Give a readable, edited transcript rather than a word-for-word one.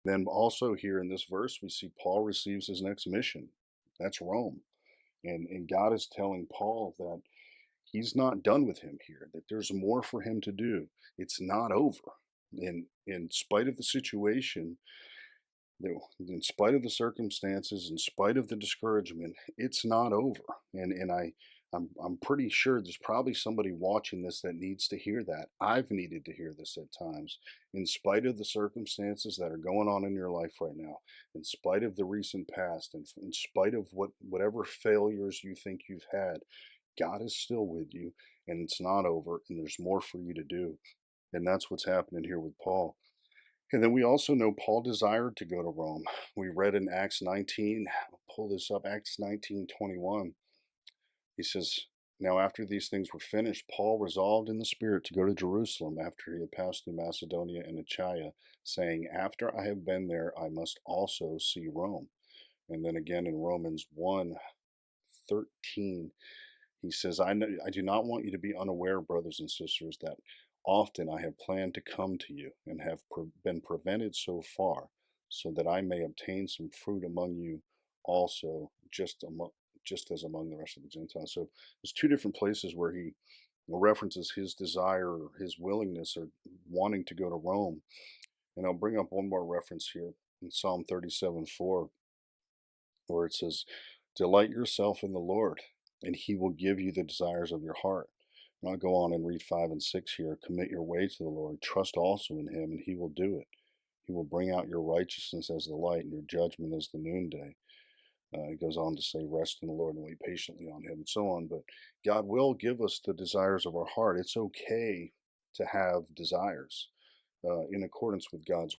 Then also here in this verse, we see Paul receives his next mission. That's Rome. And God is telling Paul that he's not done with him here, that there's more for him to do. It's not over. And in spite of the situation, in spite of the circumstances, in spite of the discouragement, it's not over. And I'm pretty sure there's probably somebody watching this that needs to hear that. I've needed to hear this at times. In spite of the circumstances that are going on in your life right now, in spite of the recent past, and in spite of whatever failures you think you've had, God is still with you, and it's not over, and there's more for you to do. And that's what's happening here with Paul. And then we also know Paul desired to go to Rome. We read in Acts 19, I'll pull this up, Acts 19:21. He says, "Now after these things were finished, Paul resolved in the Spirit to go to Jerusalem after he had passed through Macedonia and Achaia, saying, After I have been there, I must also see Rome." And then again in Romans 1:13, he says, I do not want you to be unaware, brothers and sisters, that often I have planned to come to you and have been prevented so far, so that I may obtain some fruit among you also, just as among the rest of the Gentiles. So there's two different places where he references his desire or his willingness or wanting to go to Rome. And I'll bring up one more reference here in Psalm 37:4, where it says, "Delight yourself in the Lord, and he will give you the desires of your heart." And I'll go on and read 5 and 6 here. "Commit your way to the Lord, trust also in him, and he will do it. He will bring out your righteousness as the light and your judgment as the noonday." It goes on to say, "Rest in the Lord and wait patiently on him," and so on. But God will give us the desires of our heart. It's okay to have desires in accordance with God's